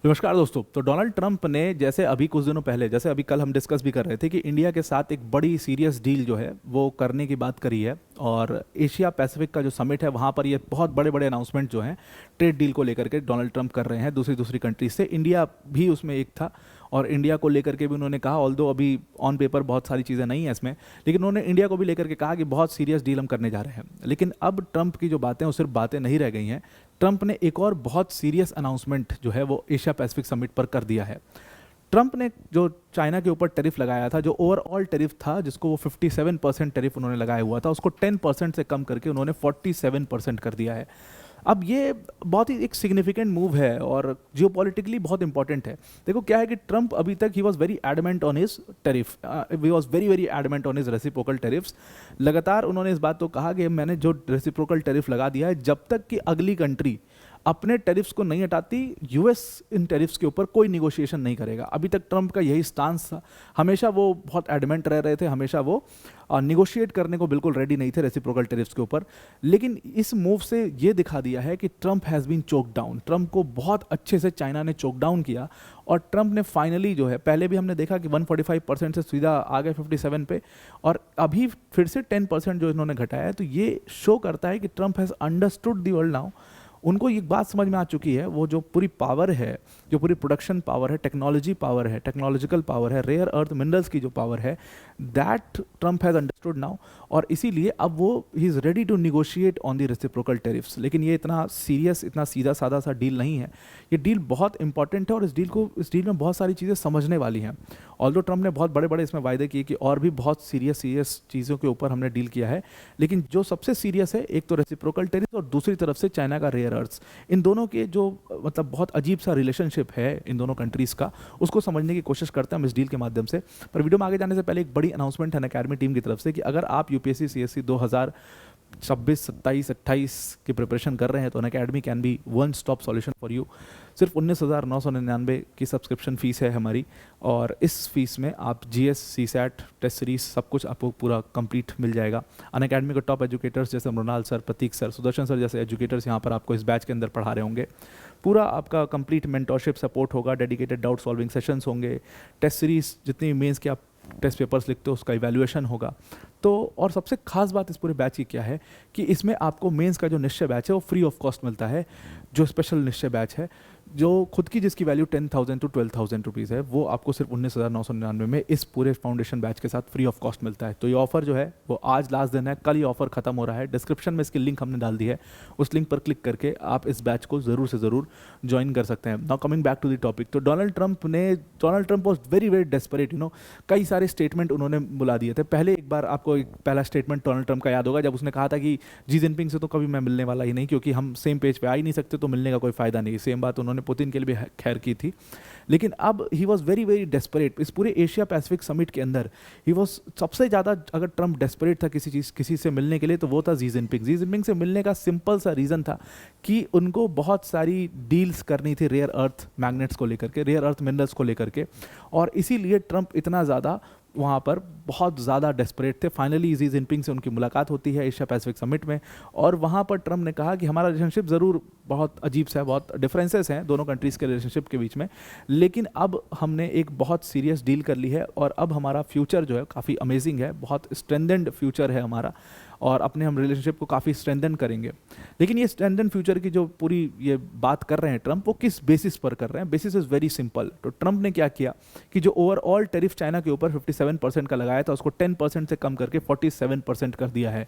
नमस्कार दोस्तों। तो डोनाल्ड ट्रंप ने जैसे अभी कुछ दिनों पहले, जैसे अभी कल हम डिस्कस भी कर रहे थे कि इंडिया के साथ एक बड़ी सीरियस डील जो है वो करने की बात करी है। और एशिया पैसिफिक का जो समिट है वहाँ पर ये बहुत बड़े बड़े अनाउंसमेंट जो हैं ट्रेड डील को लेकर के डोनाल्ड ट्रंप कर रहे हैं दूसरी दूसरी कंट्रीज से। इंडिया भी उसमें एक था और इंडिया को लेकर के भी उन्होंने कहा, ऑल्दो अभी ऑन पेपर बहुत सारी चीज़ें नहीं हैं इसमें, लेकिन उन्होंने इंडिया को भी लेकर के कहा कि बहुत सीरियस डील हम करने जा रहे हैं। लेकिन अब ट्रंप की जो बातें वो सिर्फ बातें नहीं रह गई हैं। ट्रंप ने एक और बहुत सीरियस अनाउंसमेंट जो है वो एशिया पैसिफिक समिट पर कर दिया है। ट्रंप ने जो चाइना के ऊपर टैरिफ लगाया था, जो ओवरऑल टैरिफ था जिसको वो 57% टैरिफ उन्होंने लगाया हुआ था, उसको 10% से कम करके उन्होंने 47% कर दिया है। अब ये बहुत ही एक सिग्निफिकेंट मूव है और जियोपॉलिटिकली बहुत इंपॉर्टेंट है। देखो क्या है कि ट्रंप अभी तक he was very adamant on his tariff, we was very very adamant on his reciprocal tariffs. लगातार उन्होंने इस बात को कहा कि मैंने जो रेसिप्रोकल टैरिफ लगा दिया है, जब तक कि अगली कंट्री अपने टैरिफ्स को नहीं हटाती, यूएस इन टैरिफ्स के ऊपर कोई निगोशिएशन नहीं करेगा। अभी तक ट्रंप का यही स्टांस था। हमेशा वो बहुत एडमेंट रह रहे थे, हमेशा वो निगोशिएट करने को बिल्कुल रेडी नहीं थे रेसिप्रोकल टैरिफ्स के ऊपर। लेकिन इस मूव से ये दिखा दिया है कि Trump has been choke down. Trump को बहुत अच्छे से चाइना ने चोक डाउन किया और ट्रंप ने फाइनली जो है, पहले भी हमने देखा कि 145% से सीधा आ गए 57 पे, और अभी फिर से 10% जो इन्होंने घटाया है। तो ये शो करता है कि Trump has understood the world now. उनको एक बात समझ में आ चुकी है, वो जो पूरी पावर है, जो पूरी प्रोडक्शन पावर है, टेक्नोलॉजी पावर है, टेक्नोलॉजिकल पावर है, रेयर अर्थ मिनरल्स की जो पावर है, that Trump has understood now. और इसीलिए अब वो he is ready to negotiate on the reciprocal tariffs. लेकिन ये इतना सीरियस, इतना सीधा साधा सा डील नहीं है। ये डील बहुत इंपॉर्टेंट है और इस डील में बहुत सारी चीज़ें समझने वाली हैं। ऑल्दो ट्रंप ने बहुत बड़े बड़े इसमें वायदे किए कि और भी बहुत सीरियस चीज़ों के ऊपर हमने डील किया है, लेकिन जो सबसे सीरियस है, एक तो रेसिप्रोकल टैरिफ और दूसरी तरफ से चाइना का रेयर अर्थ्स। इन दोनों के जो मतलब बहुत अजीब सा रिलेशनशिप है इन दोनों कंट्रीज़ का, उसको समझने की कोशिश करते हैं हम इस डील के माध्यम से। पर वीडियो में आगे जाने से पहले एक बड़ी अनाउंसमेंट है अनअकैडमी टीम की तरफ से कि अगर आप यूपीएससी सीएससी 2026, 27, 28 की प्रिपरेशन कर रहे हैं तो Unacademy can be one stop solution for you. सिर्फ 19,999 की सब्सक्रिप्शन फ़ीस है हमारी, और इस फीस में आप जीएस, सीसैट, टेस्ट सीरीज सब कुछ आपको पूरा कंप्लीट मिल जाएगा। अनअकैडमी के टॉप एजुकेटर्स जैसे मृणाल सर, प्रतीक सर, सुदर्शन सर जैसे एजुकेटर्स यहाँ पर आपको इस बैच के अंदर पढ़ा रहे होंगे। पूरा आपका कंप्लीट मेंटोरशिप सपोर्ट होगा, डेडिकेटेड डाउट सॉल्विंग सेशंस होंगे, टेस्ट सीरीज जितनी मेंस के आप टेस्ट पेपर्स लिखते हो उसका इवैल्यूएशन होगा। तो और सबसे खास बात इस पूरे बैच की क्या है कि इसमें आपको मेंस का जो निश्चय बैच है वो फ्री ऑफ कॉस्ट मिलता है। जो स्पेशल निश्चय बैच है, जो खुद की जिसकी वैल्यू 10,000 टू 12,000 रुपीज़ है, वो आपको सिर्फ 19,999 में इस पूरे फाउंडेशन बैच के साथ फ्री ऑफ कॉस्ट मिलता है। तो ये ऑफर जो है वो आज लास्ट दिन है, कल ये ऑफर खत्म हो रहा है। डिस्क्रिप्शन में इसकी लिंक हमने डाल दी है, उस लिंक पर क्लिक करके आप इस बैच को ज़रूर से ज़रूर ज्वाइन कर सकते हैं। Now coming back to the topic, तो Donald Trump was very very desperate, कई सारे स्टेटमेंट उन्होंने बुला दिए थे। पहले एक बार आपको एक पहला स्टेटमेंट डोनाल्ड ट्रंप का याद होगा, जब उसने कहा था कि जी जिनपिंग से तो कभी मैं मिलने वाला ही नहीं, क्योंकि हम सेम पेज पे आ ही नहीं सकते, तो मिलने का कोई फायदा नहीं। सेम बात उन्होंने पुतिन के लिए भी खैर की थी। लेकिन अब ही वॉज वेरी वेरी डेस्परेट। इस पूरे एशिया पैसिफिक समिट के अंदर ही वॉज सबसे ज़्यादा, अगर ट्रंप डेस्परेट था किसी से मिलने के लिए, तो वो था जी जिनपिंग से मिलने का सिंपल सा रीज़न था कि उनको बहुत सारी डील्स करनी थी रेयर अर्थ मैग्नेट्स को लेकर के, रेयर अर्थ मिनरल्स को लेकर के, और इसीलिए ट्रंप इतना ज़्यादा वहाँ पर बहुत ज़्यादा डेस्परेट थे। फाइनली जी जिनपिंग से उनकी मुलाकात होती है एशिया पैसिफिक समिट में, और वहाँ पर ट्रंप ने कहा कि हमारा रिलेशनशिप ज़रूर बहुत अजीब सा है, बहुत डिफरेंसेस हैं दोनों कंट्रीज़ के रिलेशनशिप के बीच में, लेकिन अब हमने एक बहुत सीरियस डील कर ली है और अब हमारा फ्यूचर जो है काफ़ी अमेजिंग है, बहुत स्ट्रेंथेंड फ्यूचर है हमारा, और अपने हम रिलेशनशिप को काफ़ी स्ट्रेंथन करेंगे। लेकिन ये स्ट्रेंथन फ्यूचर की जो पूरी ये बात कर रहे हैं ट्रंप, वो किस बेसिस पर कर रहे हैं? Basis is very simple. तो ट्रंप ने क्या किया कि जो ओवरऑल टैरिफ चाइना के ऊपर 57% का लगाया था, उसको 10% से कम करके 47% कर दिया है।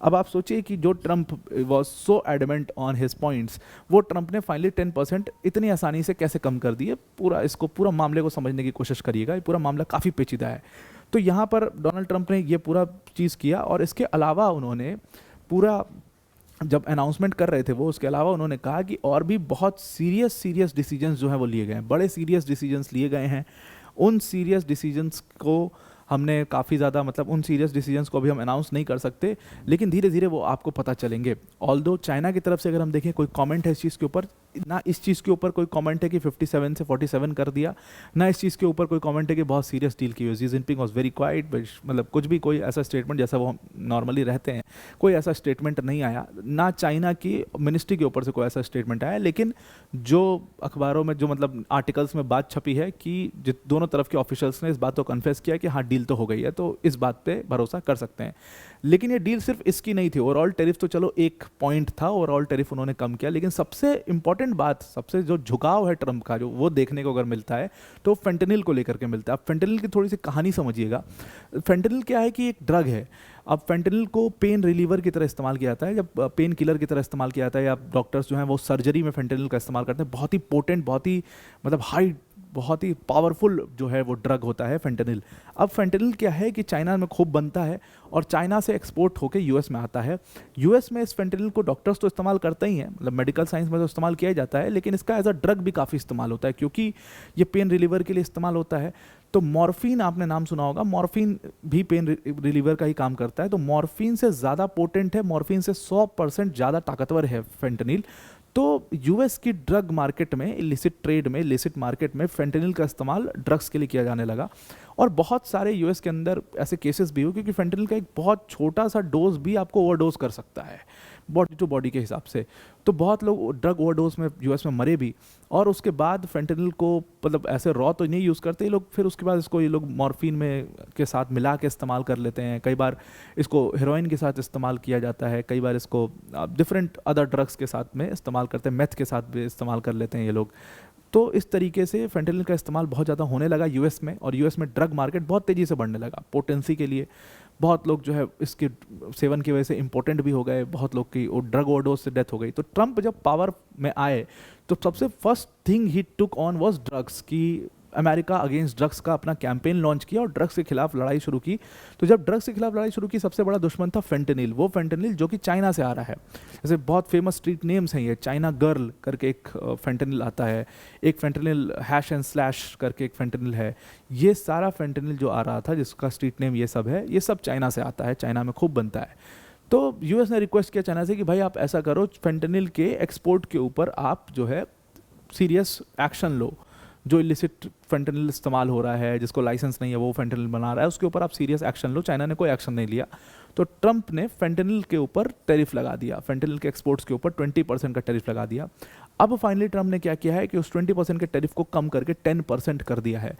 अब आप सोचिए कि जो Trump was so adamant on his points, वो ट्रंप ने फाइनली 10% इतनी आसानी से कैसे कम कर दिए। पूरा मामले को समझने की कोशिश करिएगा, ये पूरा मामला काफ़ी पेचीदा है। तो यहाँ पर डोनाल्ड ट्रंप ने ये पूरा चीज़ किया, और इसके अलावा उन्होंने पूरा जब अनाउंसमेंट कर रहे थे वो, उसके अलावा उन्होंने कहा कि और भी बहुत सीरियस डिसीजंस जो हैं वो लिए गए हैं, बड़े सीरियस डिसीजंस लिए गए हैं। उन सीरियस डिसीजंस को हमने काफ़ी ज़्यादा, मतलब उन सीरियस डिसीजंस को भी हम अनाउंस नहीं कर सकते, लेकिन धीरे धीरे वो आपको पता चलेंगे। ऑल्दो चाइना की तरफ से अगर हम देखें कोई कमेंट है इस चीज़ के ऊपर, ना इस चीज़ के ऊपर कोई कमेंट है कि 57 से 47 कर दिया, ना इस चीज़ के ऊपर कोई कमेंट है कि बहुत सीरियस डील की हुई। Xi Jinping was very quite, मतलब कुछ भी कोई ऐसा स्टेटमेंट जैसा वो नॉर्मली रहते हैं, कोई ऐसा स्टेटमेंट नहीं आया। ना चाइना की मिनिस्ट्री के ऊपर से कोई ऐसा स्टेटमेंट आया, लेकिन जो अखबारों में जो मतलब आर्टिकल्स में बात छपी है कि दोनों तरफ के ऑफिशियल्स ने इस बात को कन्फेस किया कि हाँ डील तो हो गई है, तो इस बात पे भरोसा कर सकते हैं। लेकिन ये डील सिर्फ इसकी नहीं थी। ओवरऑल टैरिफ तो चलो एक पॉइंट था, ओवरऑल टैरिफ उन्होंने कम किया, लेकिन सबसे इंपॉर्टेंट बात, सबसे जो झुकाव है ट्रंप का, जो वो देखने को अगर मिलता है तो फेंटेनिल को लेकर के मिलता है। अब फेंटेनिल की थोड़ी सी कहानी समझिएगा। फेंटेनिल क्या है कि एक ड्रग है। अब फेंटेनिल को पेन रिलीवर की तरह इस्तेमाल किया जाता है, जब पेन किलर की तरह इस्तेमाल किया जाता है, या डॉक्टर्स जो हैं वो सर्जरी में फेंटेनिल का इस्तेमाल करते हैं। बहुत ही पोटेंट, बहुत ही मतलब हाई, बहुत ही पावरफुल जो है वो ड्रग होता है फेंटेनिल। अब फेंटेनिल क्या है कि चाइना में खूब बनता है और चाइना से एक्सपोर्ट होकर यूएस में आता है। यूएस में इस फेंटेनिल को डॉक्टर्स तो इस्तेमाल करते ही हैं, मतलब मेडिकल साइंस में तो इस्तेमाल किया जाता है, लेकिन इसका एज अ ड्रग भी काफ़ी इस्तेमाल होता है, क्योंकि ये पेन रिलीवर के लिए इस्तेमाल होता है। तो मॉर्फिन आपने नाम सुना होगा, मॉर्फिन भी पेन रिलीवर का ही काम करता है। तो मॉर्फिन से ज़्यादा पोटेंट है, मॉर्फिन से 100% ज़्यादा ताकतवर है फेंटेनिल। तो यूएस की ड्रग मार्केट में, इलिसिट ट्रेड में, इलिसिट मार्केट में फेंटेनिल का इस्तेमाल ड्रग्स के लिए किया जाने लगा। और बहुत सारे यूएस के अंदर ऐसे केसेस भी हुए, क्योंकि फेंटेनिल का एक बहुत छोटा सा डोज भी आपको ओवरडोज कर सकता है बॉडी टू बॉडी के हिसाब से। तो बहुत लोग ड्रग ओवरडोज में यूएस में मरे भी। और उसके बाद फेंटेनिल को मतलब ऐसे रॉ तो नहीं यूज़ करते ये लोग, फिर उसके बाद इसको ये लोग मॉर्फिन में के साथ मिला के इस्तेमाल कर लेते हैं। कई बार इसको हेरोइन के साथ इस्तेमाल किया जाता है, कई बार इसको डिफरेंट अदर ड्रग्स के साथ में इस्तेमाल करते हैं, मेथ के साथ भी इस्तेमाल कर लेते हैं ये लोग। तो इस तरीके से फेंटेनिल का इस्तेमाल बहुत ज़्यादा होने लगा यूएस में, और यूएस में ड्रग मार्केट बहुत तेज़ी से बढ़ने लगा पोटेंसी के लिए। बहुत लोग जो है इसके सेवन की वजह से इंपॉर्टेंट भी हो गए, बहुत लोग की ड्रग ओवरडोज से डेथ हो गई। तो ट्रंप जब पावर में आए तो सबसे first thing he took on was drugs की। अमेरिका अगेंस्ट ड्रग्स का अपना कैंपेन लॉन्च किया और ड्रग्स के खिलाफ लड़ाई शुरू की। तो जब ड्रग्स के खिलाफ लड़ाई शुरू की, सबसे बड़ा दुश्मन था फेंटेनिल। वो फेंटेनिल जो कि चाइना से आ रहा है। जैसे बहुत फेमस स्ट्रीट नेम्स हैं ये, चाइना गर्ल करके एक फेंटेनिल आता है, एक फेंटेनिल हैश एंड स्लैश करके एक फेंटेनिल है। ये सारा फेंटेनिल जो आ रहा था, जिसका स्ट्रीट नेम ये सब है, ये सब चाइना से आता है, चाइना में खूब बनता है। तो यूएस ने रिक्वेस्ट किया चाइना से कि भाई आप ऐसा करो, फेंटेनिल के एक्सपोर्ट के ऊपर आप जो है सीरियस एक्शन लो। जो इलिसिट फेंटेनिल इस्तेमाल हो रहा है, जिसको लाइसेंस नहीं है, वो फेंटेनिल बना रहा है, उसके ऊपर आप सीरियस एक्शन लो। चाइना ने कोई एक्शन नहीं लिया। तो ट्रंप ने फेंटेनिल के ऊपर टैरिफ लगा दिया, फेंटेनिल के एक्सपोर्ट्स के ऊपर 20% का टैरिफ लगा दिया। अब फाइनली ट्रंप ने क्या किया है कि उस 20% के टैरिफ को कम करके 10% कर दिया है,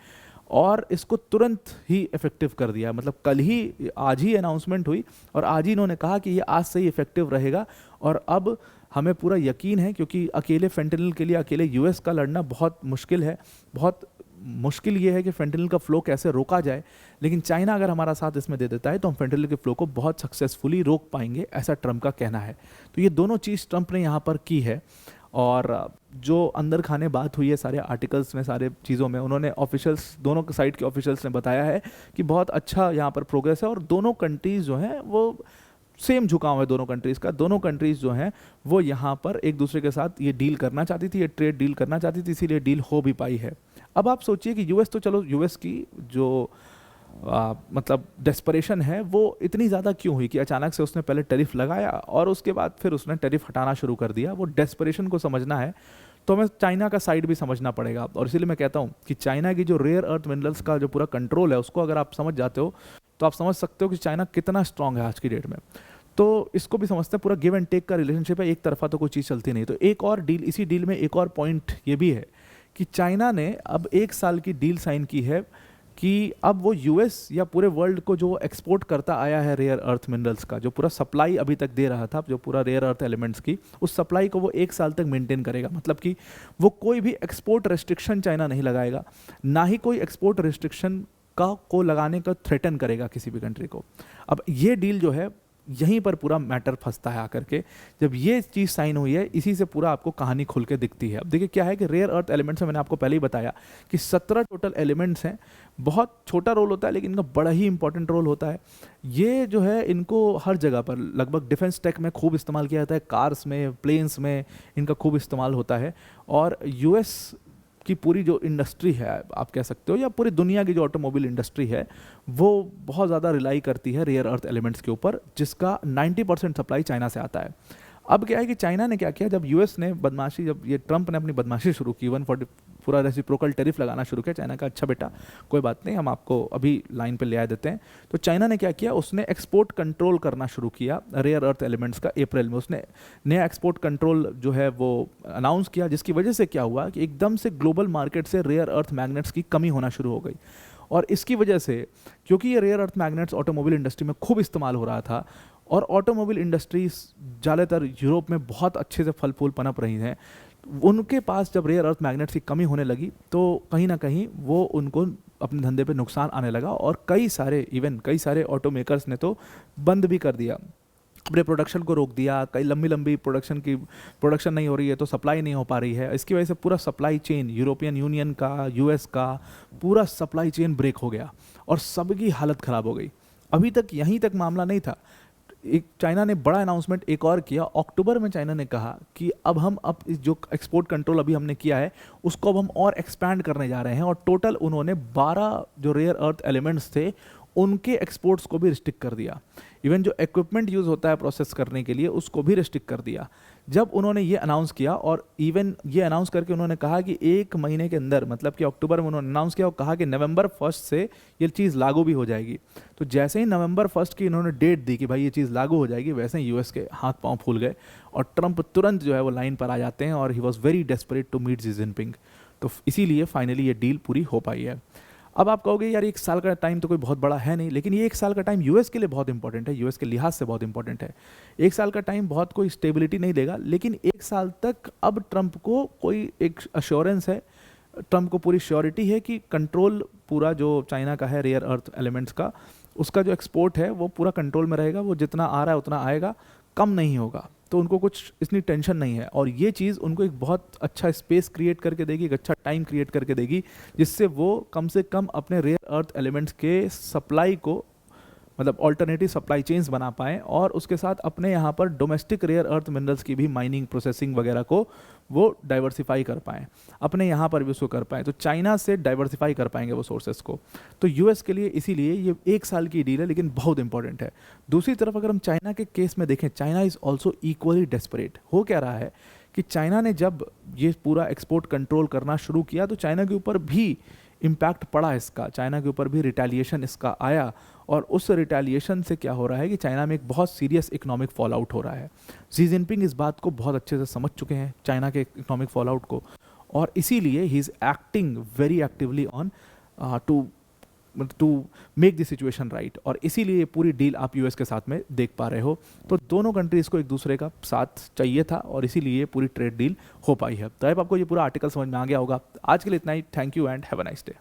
और इसको तुरंत ही इफेक्टिव कर दिया। मतलब कल ही, आज ही अनाउंसमेंट हुई और आज ही इन्होंने कहा कि ये आज से ही इफेक्टिव रहेगा। और अब हमें पूरा यकीन है, क्योंकि अकेले फेंटेनिल के लिए अकेले यूएस का लड़ना बहुत मुश्किल है। बहुत मुश्किल ये है कि फेंटेनिल का फ्लो कैसे रोका जाए, लेकिन चाइना अगर हमारा साथ इसमें दे देता है तो हम फेंटेनिल के फ्लो को बहुत सक्सेसफुली रोक पाएंगे, ऐसा ट्रंप का कहना है। तो ये दोनों चीज़ ट्रंप ने यहाँ पर की है। और जो अंदर खाने बात हुई है सारे आर्टिकल्स में, सारे चीज़ों में, उन्होंने ऑफिशियल्स, दोनों साइड के ऑफिशियल्स ने बताया है कि बहुत अच्छा यहाँ पर प्रोग्रेस है। और दोनों कंट्रीज़ जो हैं वो सेम झुकाव है दोनों कंट्रीज़ का। दोनों कंट्रीज़ जो हैं वो यहाँ पर एक दूसरे के साथ ये डील करना चाहती थी, ये ट्रेड डील करना चाहती थी, इसीलिए डील हो भी पाई है। अब आप सोचिए कि यूएस, तो चलो यूएस की जो मतलब डेस्परेशन है वो इतनी ज़्यादा क्यों हुई कि अचानक से उसने पहले टैरिफ लगाया और उसके बाद फिर उसने टैरिफ हटाना शुरू कर दिया। वो डेस्परेशन को समझना है तो हमें चाइना का साइड भी समझना पड़ेगा। और इसीलिए मैं कहता हूँ कि चाइना की जो रेयर अर्थ मिनरल्स का जो पूरा कंट्रोल है, उसको अगर आप समझ जाते हो तो आप समझ सकते हो कि चाइना कितना स्ट्रांग है आज की डेट में। तो इसको भी समझते हैं, पूरा गिव एंड टेक का रिलेशनशिप है, एक तरफा तो कोई चीज़ चलती नहीं। तो एक और डील, इसी डील में एक और पॉइंट ये भी है कि चाइना ने अब 1 साल की डील साइन की है कि अब वो यूएस या पूरे वर्ल्ड को जो एक्सपोर्ट करता आया है रेयर अर्थ मिनरल्स का, जो पूरा सप्लाई अभी तक दे रहा था, जो पूरा रेयर अर्थ एलिमेंट्स की, उस सप्लाई को वो 1 साल तक मेंटेन करेगा। मतलब कि वो कोई भी एक्सपोर्ट रेस्ट्रिक्शन चाइना नहीं लगाएगा, ना ही कोई एक्सपोर्ट रेस्ट्रिक्शन को लगाने का थ्रेटन करेगा किसी भी कंट्री को। अब ये डील जो है, यहीं पर पूरा मैटर फंसता है आकर के। जब ये चीज़ साइन हुई है, इसी से पूरा आपको कहानी खुल के दिखती है। अब देखिए क्या है कि रेयर अर्थ एलिमेंट्स में मैंने आपको पहले ही बताया कि 17 टोटल एलिमेंट्स हैं। बहुत छोटा रोल होता है लेकिन इनका बड़ा ही इंपॉर्टेंट रोल होता है। ये जो है इनको हर जगह पर, लगभग डिफेंस टेक में खूब इस्तेमाल किया जाता है, कार्स में, प्लेन्स में इनका खूब इस्तेमाल होता है। और यूएस की पूरी जो इंडस्ट्री है आप कह सकते हो, या पूरी दुनिया की जो ऑटोमोबाइल इंडस्ट्री है, वो बहुत ज़्यादा रिलाई करती है रेयर अर्थ एलिमेंट्स के ऊपर, जिसका 90% सप्लाई चाइना से आता है। अब क्या है कि चाइना ने क्या किया, जब यूएस ने बदमाशी, जब ये ट्रंप ने अपनी बदमाशी शुरू की, 140 पूरा रेसिप्रोकल टैरिफ लगाना शुरू किया, चाइना का अच्छा बेटा कोई बात नहीं, हम आपको अभी लाइन पे ले आ देते हैं। तो चाइना ने क्या किया, उसने एक्सपोर्ट कंट्रोल करना शुरू किया रेयर अर्थ एलिमेंट्स का। अप्रैल में उसने नया एक्सपोर्ट कंट्रोल जो है वो अनाउंस किया, जिसकी वजह से क्या हुआ कि एकदम से ग्लोबल मार्केट से रेयर अर्थ मैग्नेट्स की कमी होना शुरू हो गई। और इसकी वजह से, क्योंकि ये rare earth magnets automobile industry में खूब इस्तेमाल हो रहा था, और ऑटोमोबाइल इंडस्ट्रीज ज़्यादातर यूरोप में बहुत अच्छे से फल फूल पनप रही हैं, उनके पास जब रेयर अर्थ मैग्नेट्स की कमी होने लगी तो कहीं ना कहीं वो उनको अपने धंधे पे नुकसान आने लगा, और कई सारे ऑटोमेकर्स ने तो बंद भी कर दिया, अपने प्रोडक्शन को रोक दिया। कई लंबी प्रोडक्शन नहीं हो रही है तो सप्लाई नहीं हो पा रही है, इसकी वजह से पूरा सप्लाई चेन, यूरोपियन यूनियन का, यूएस का पूरा सप्लाई चेन ब्रेक हो गया और सबकी हालत ख़राब हो गई। अभी तक यहीं तक मामला नहीं था, एक चाइना ने बड़ा अनाउंसमेंट एक और किया। अक्टूबर में चाइना ने कहा कि अब जो एक्सपोर्ट कंट्रोल अभी हमने किया है उसको अब हम और एक्सपैंड करने जा रहे हैं, और टोटल उन्होंने 12 जो रेयर अर्थ एलिमेंट्स थे उनके एक्सपोर्ट्स को भी रिस्ट्रिक्ट कर दिया। इवन जो इक्विपमेंट यूज़ होता है प्रोसेस करने के लिए उसको भी रिस्ट्रिक्ट कर दिया। जब उन्होंने ये अनाउंस किया, और इवन ये अनाउंस करके उन्होंने कहा कि 1 महीने के अंदर, मतलब कि अक्टूबर में उन्होंने अनाउंस किया और कहा कि नवंबर 1 से ये चीज़ लागू भी हो जाएगी। तो जैसे ही नवंबर 1 की इन्होंने डेट दी कि भाई ये चीज़ लागू हो जाएगी, वैसे ही यूएस के हाथ पांव फूल गए और ट्रंप तुरंत जो है वो लाइन पर आ जाते हैं, और he was very desperate to meet Xi Jinping. तो इसीलिए फाइनली ये डील पूरी हो पाई है। अब आप कहोगे यार 1 साल का टाइम तो कोई बहुत बड़ा है नहीं, लेकिन ये 1 साल का टाइम यूएस के लिए बहुत इंपॉर्टेंट है, यूएस के लिहाज से बहुत इंपॉर्टेंट है। 1 साल का टाइम बहुत कोई स्टेबिलिटी नहीं देगा, लेकिन 1 साल तक अब ट्रंप को कोई एक अश्योरेंस है, ट्रंप को पूरी श्योरिटी है कि कंट्रोल पूरा जो चाइना का है रेयर अर्थ एलिमेंट्स का, उसका जो एक्सपोर्ट है वो पूरा कंट्रोल में रहेगा, वो जितना आ रहा है उतना आएगा, कम नहीं होगा। तो उनको कुछ इतनी टेंशन नहीं है, और ये चीज़ उनको एक बहुत अच्छा स्पेस क्रिएट करके देगी, एक अच्छा टाइम क्रिएट करके देगी, जिससे वो कम से कम अपने रेयर अर्थ एलिमेंट्स के सप्लाई को, मतलब ऑल्टरनेटिव सप्लाई चेन्स बना पाएँ, और उसके साथ अपने यहाँ पर डोमेस्टिक रेयर अर्थ मिनरल्स की भी माइनिंग, प्रोसेसिंग वगैरह को वो डाइवर्सिफाई कर पाएँ, अपने यहाँ पर भी उसको कर पाएँ। तो चाइना से डाइवर्सिफाई कर पाएंगे वो सोर्सेस को। तो यूएस के लिए इसीलिए ये 1 साल की डील है, लेकिन बहुत इंपॉर्टेंट है। दूसरी तरफ अगर हम चाइना के केस में देखें, China is also equally desperate. हो क्या रहा है कि चाइना ने जब ये पूरा एक्सपोर्ट कंट्रोल करना शुरू किया तो चाइना के ऊपर भी इम्पैक्ट पड़ा इसका, चाइना के ऊपर भी रिटेलिएशन इसका आया, और उस रिटेलिएशन से क्या हो रहा है कि चाइना में एक बहुत सीरियस इकोनॉमिक फॉल आउट हो रहा है। शी जिनपिंग इस बात को बहुत अच्छे से समझ चुके हैं, चाइना के इकोनॉमिक फॉल आउट को, और इसीलिए he is acting very actively on to make the situation right, और इसीलिए पूरी डील आप यूएस के साथ में देख पा रहे हो। तो दोनों कंट्रीज़ को एक दूसरे का साथ चाहिए था, और इसीलिए पूरी ट्रेड डील हो पाई है। तो अब आपको ये पूरा आर्टिकल समझ में आ गया होगा। आज के लिए इतना ही। Thank you and have a nice day.